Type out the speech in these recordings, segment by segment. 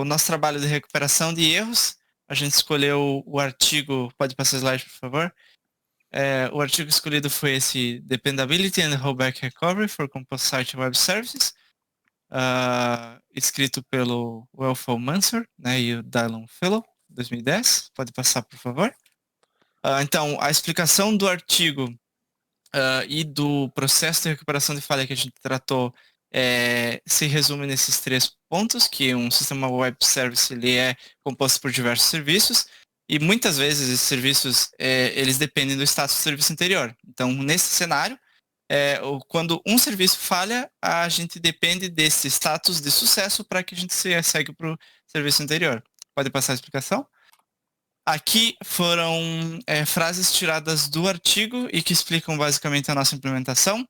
o nosso trabalho de recuperação de erros, a gente escolheu o artigo, pode passar o slide, por favor. O artigo escolhido foi esse Dependability and Rollback Recovery for Composite Web Services, escrito pelo Welfel Mansur, né, e o Dylan Fellow, 2010. Pode passar, por favor. Então, a explicação do artigo e do processo de recuperação de falha que a gente tratou se resume nesses três pontos, que um sistema web service ele é composto por diversos serviços, e muitas vezes esses serviços eles dependem do status do serviço anterior. Então, nesse cenário, quando um serviço falha, a gente depende desse status de sucesso para que a gente segue para o serviço anterior. Pode passar a explicação? Aqui foram frases tiradas do artigo e que explicam basicamente a nossa implementação,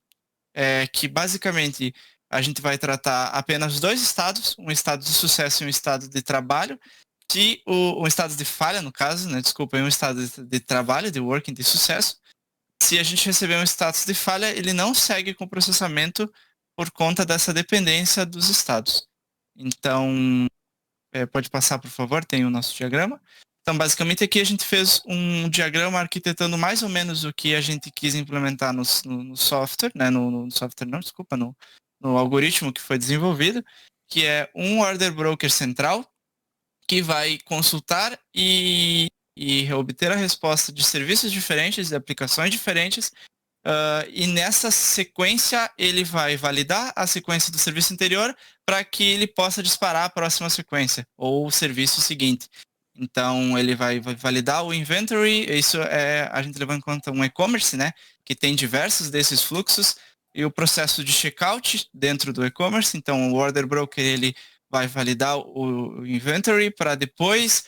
que basicamente a gente vai tratar apenas dois estados, um estado de sucesso e um estado de trabalho. Se um estado de falha, no caso, né, desculpa, um estado de trabalho, de working, de sucesso. Se a gente receber um status de falha, ele não segue com o processamento por conta dessa dependência dos estados. Então, pode passar, por favor, tem o nosso diagrama. Então, basicamente, aqui a gente fez um diagrama arquitetando mais ou menos o que a gente quis implementar no software, né? No software não, desculpa, no algoritmo que foi desenvolvido, que é um order broker central, que vai consultar e obter a resposta de serviços diferentes, de aplicações diferentes, e nessa sequência ele vai validar a sequência do serviço anterior para que ele possa disparar a próxima sequência ou o serviço seguinte. Então ele vai validar o inventory, isso a gente leva em conta um e-commerce, né, que tem diversos desses fluxos, e o processo de checkout dentro do e-commerce. Então o order broker ele vai validar o inventory para depois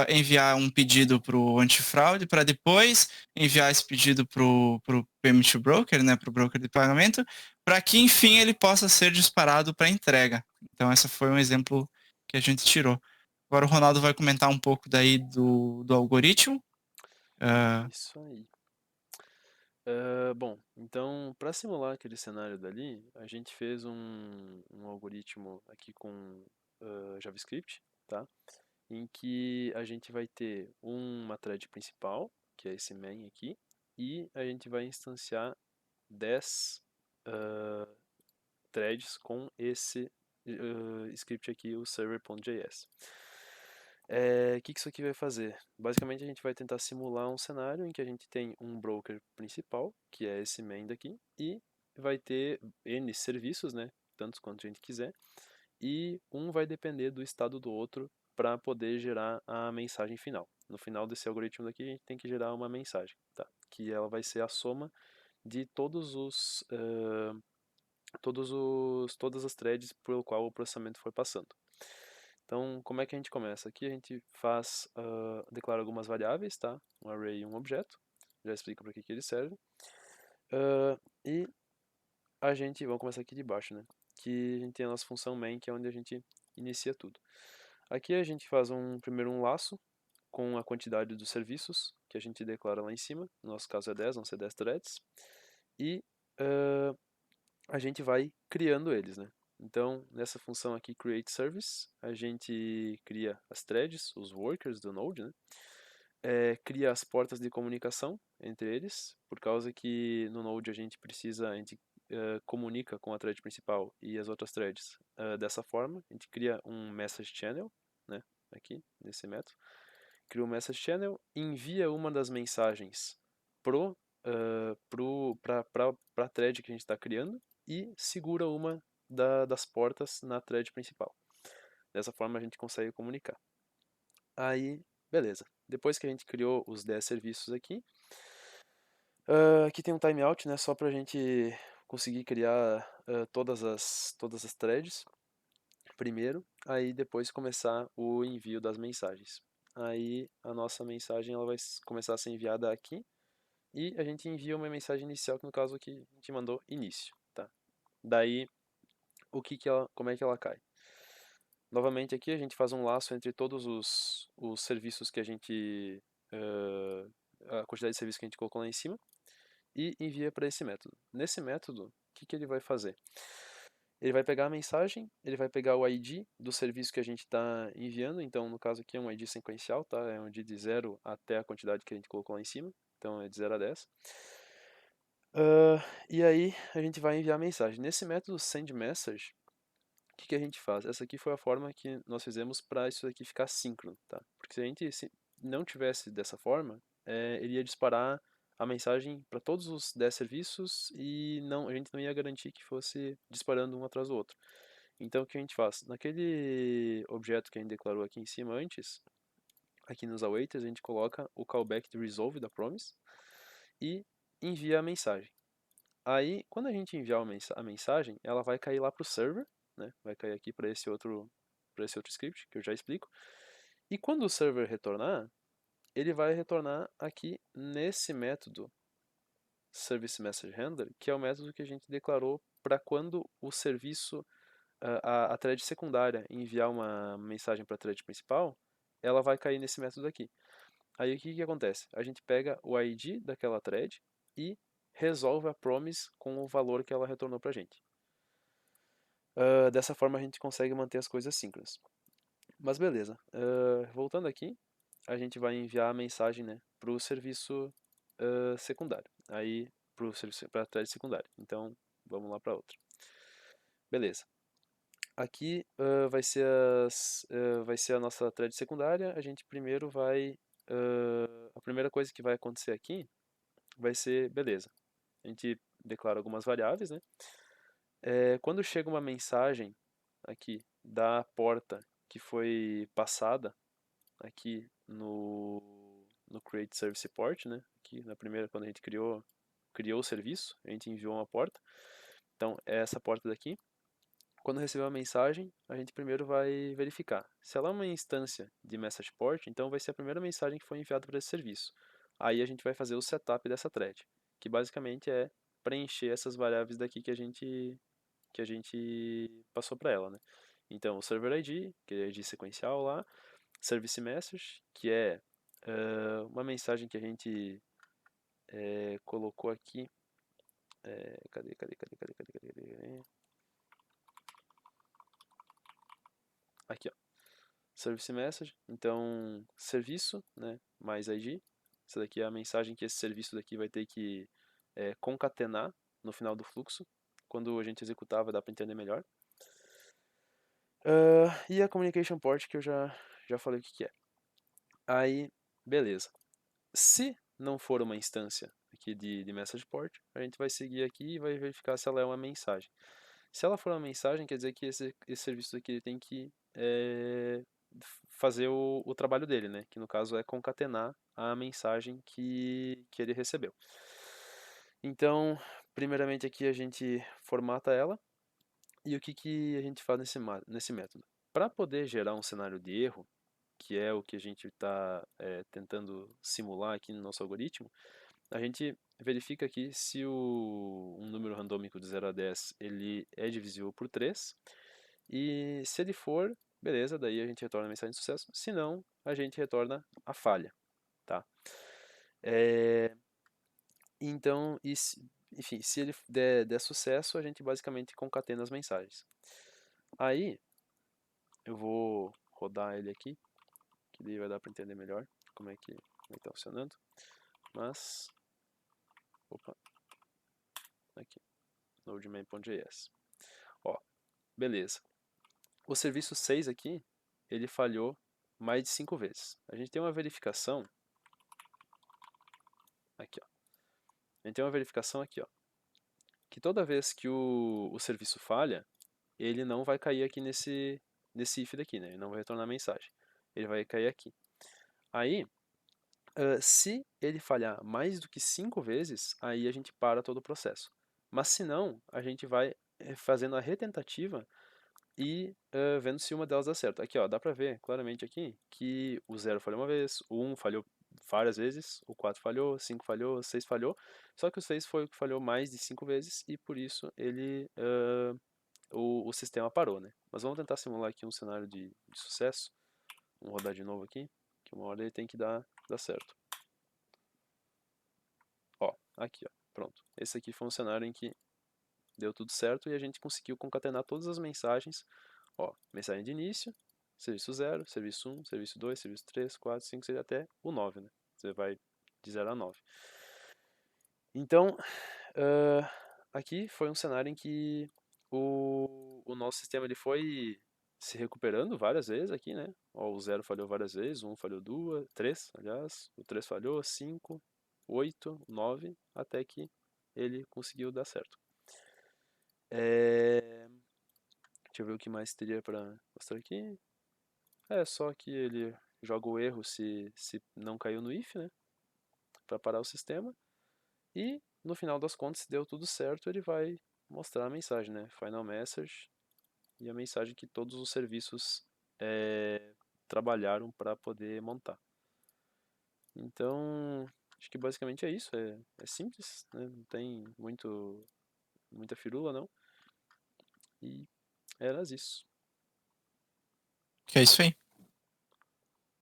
enviar um pedido para o antifraude, para depois enviar esse pedido para o payment broker, né, para o broker de pagamento, para que enfim ele possa ser disparado para entrega. Então esse foi um exemplo que a gente tirou. Agora o Ronaldo vai comentar um pouco daí do algoritmo. Isso aí. Bom, então, para simular aquele cenário dali, a gente fez um algoritmo aqui com JavaScript, tá? Em que a gente vai ter uma thread principal, que é esse main aqui, e a gente vai instanciar 10 threads com esse script aqui, o server.js. O que isso aqui vai fazer? Basicamente, a gente vai tentar simular um cenário em que a gente tem um broker principal, que é esse main daqui, e vai ter N serviços, né? Tantos quanto a gente quiser, e um vai depender do estado do outro para poder gerar a mensagem final. No final desse algoritmo daqui, a gente tem que gerar uma mensagem, tá? Que ela vai ser a soma de todas as threads pelo qual o processamento foi passando. Então, como é que a gente começa? Aqui a gente declara algumas variáveis, tá? Um array e um objeto. Já explico para que ele serve. E vamos começar aqui de baixo, né? Que a gente tem a nossa função main, que é onde a gente inicia tudo. Aqui a gente faz primeiro um laço com a quantidade dos serviços que a gente declara lá em cima. No nosso caso é 10, vão ser 10 threads. E a gente vai criando eles, né? Então, nessa função aqui, create service, a gente cria as threads, os workers do Node, né? Cria as portas de comunicação entre eles, por causa que no Node a gente comunica com a thread principal e as outras threads dessa forma. A gente cria um message channel, né? Aqui, nesse método. Cria um message channel, envia uma das mensagens para a thread que a gente está criando e segura uma das portas na thread principal. Dessa forma a gente consegue comunicar. Aí, beleza. Depois que a gente criou os 10 serviços aqui, aqui tem um timeout, né, só para a gente conseguir criar todas as threads primeiro, aí depois começar o envio das mensagens. Aí a nossa mensagem ela vai começar a ser enviada aqui e a gente envia uma mensagem inicial, que no caso aqui a gente mandou início, tá? Daí, como é que ela cai? Novamente aqui a gente faz um laço entre todos os serviços que a quantidade de serviços que a gente colocou lá em cima e envia para esse método. Nesse método, o que ele vai fazer? Ele vai pegar a mensagem, ele vai pegar o ID do serviço que a gente está enviando, então no caso aqui é um ID sequencial, tá? É um ID de 0 até a quantidade que a gente colocou lá em cima, então é de 0 a 10. E aí a gente vai enviar a mensagem. Nesse método sendMessage, o que a gente faz? Essa aqui foi a forma que nós fizemos para isso aqui ficar síncrono, tá? Porque se a gente não tivesse dessa forma, ele ia disparar a mensagem para todos os 10 serviços e a gente não ia garantir que fosse disparando um atrás do outro. Então o que a gente faz? Naquele objeto que a gente declarou aqui em cima antes, aqui nos awaiters, a gente coloca o callback de resolve da promise e envia a mensagem. Aí, quando a gente enviar a mensagem, ela vai cair lá para o server, né? Vai cair aqui para esse outro script que eu já explico. E quando o server retornar, ele vai retornar aqui nesse método Service Message Handler, que é o método que a gente declarou para quando o serviço, a thread secundária enviar uma mensagem para a thread principal, ela vai cair nesse método aqui. Aí o que acontece? A gente pega o ID daquela thread e resolve a promise com o valor que ela retornou para a gente. Dessa forma a gente consegue manter as coisas síncronas. Mas beleza. Voltando aqui, a gente vai enviar a mensagem, né, para o serviço secundário. Aí, para a thread secundária. Então, vamos lá para outra. Beleza. Aqui vai ser a nossa thread secundária. A gente primeiro vai. A primeira coisa que vai acontecer aqui vai ser, beleza. A gente declara algumas variáveis, né? Quando chega uma mensagem aqui da porta que foi passada aqui no Create Service Port, né? Aqui na primeira, quando a gente criou o serviço, a gente enviou uma porta. Então, é essa porta daqui. Quando receber uma mensagem, a gente primeiro vai verificar. Se ela é uma instância de message port, então vai ser a primeira mensagem que foi enviada para esse serviço. Aí a gente vai fazer o setup dessa thread, que basicamente é preencher essas variáveis daqui que a gente passou para ela, né? Então, o server ID, que é ID sequencial lá, service message, que é uma mensagem que a gente colocou aqui. Cadê? Aqui, ó. Service message, então serviço, né, mais ID. Essa daqui é a mensagem que esse serviço daqui vai ter que concatenar no final do fluxo. Quando a gente executar vai dar para entender melhor. E a communication port que eu já falei o que é. Aí, beleza. Se não for uma instância aqui de message port, a gente vai seguir aqui e vai verificar se ela é uma mensagem. Se ela for uma mensagem, quer dizer que esse serviço aqui ele tem que fazer o trabalho dele, né? Que no caso é concatenar a mensagem que ele recebeu. Então, primeiramente aqui a gente formata ela. E o que a gente faz nesse método? Para poder gerar um cenário de erro, que é o que a gente está tentando simular aqui no nosso algoritmo, a gente verifica aqui se um número randômico de 0 a 10 ele é divisível por 3, e se ele for, beleza, daí a gente retorna a mensagem de sucesso, se não, a gente retorna a falha, tá? Então, enfim, se ele der sucesso, a gente basicamente concatena as mensagens. Aí, eu vou rodar ele aqui, que daí vai dar para entender melhor como é que está funcionando. Mas, opa, aqui, nodemain.js. Ó, beleza. O serviço 6 aqui, ele falhou mais de 5 vezes. A gente tem uma verificação aqui, ó. A gente tem uma verificação aqui, ó, que toda vez que o serviço falha, ele não vai cair aqui nesse if daqui, né? Ele não vai retornar a mensagem. Ele vai cair aqui. Aí, se ele falhar mais do que 5 vezes, aí a gente para todo o processo. Mas se não, a gente vai fazendo a retentativa e vendo se uma delas dá certo. Aqui, ó, dá pra ver claramente aqui que o 0 falhou uma vez, o 1 falhou várias vezes, o 4 falhou, o 5 falhou, o 6 falhou, só que o 6 foi o que falhou mais de 5 vezes e por isso o sistema parou, né? Mas vamos tentar simular aqui um cenário de sucesso. Vamos rodar de novo aqui, que uma hora ele tem que dar certo. Ó, aqui, ó, pronto. Esse aqui foi um cenário em que deu tudo certo e a gente conseguiu concatenar todas as mensagens. Ó, mensagem de início, serviço 0, serviço 1, serviço 2, serviço 3, 4, 5, 6, até o 9, né? Você vai de 0 a 9. Então, aqui foi um cenário em que o nosso sistema ele foi se recuperando várias vezes aqui, né? Ó, o 0 falhou várias vezes, o 1 falhou duas, 3, aliás, o 3 falhou, 5, 8, 9, até que ele conseguiu dar certo. Deixa eu ver o que mais teria para mostrar aqui. É só que ele joga o erro se não caiu no if, né? Para parar o sistema. E no final das contas, se deu tudo certo, ele vai mostrar a mensagem, né? Final message e a mensagem que todos os serviços trabalharam para poder montar. Então, acho que basicamente é isso. É simples, né? Não tem muita firula, não. E era isso. Que é isso aí.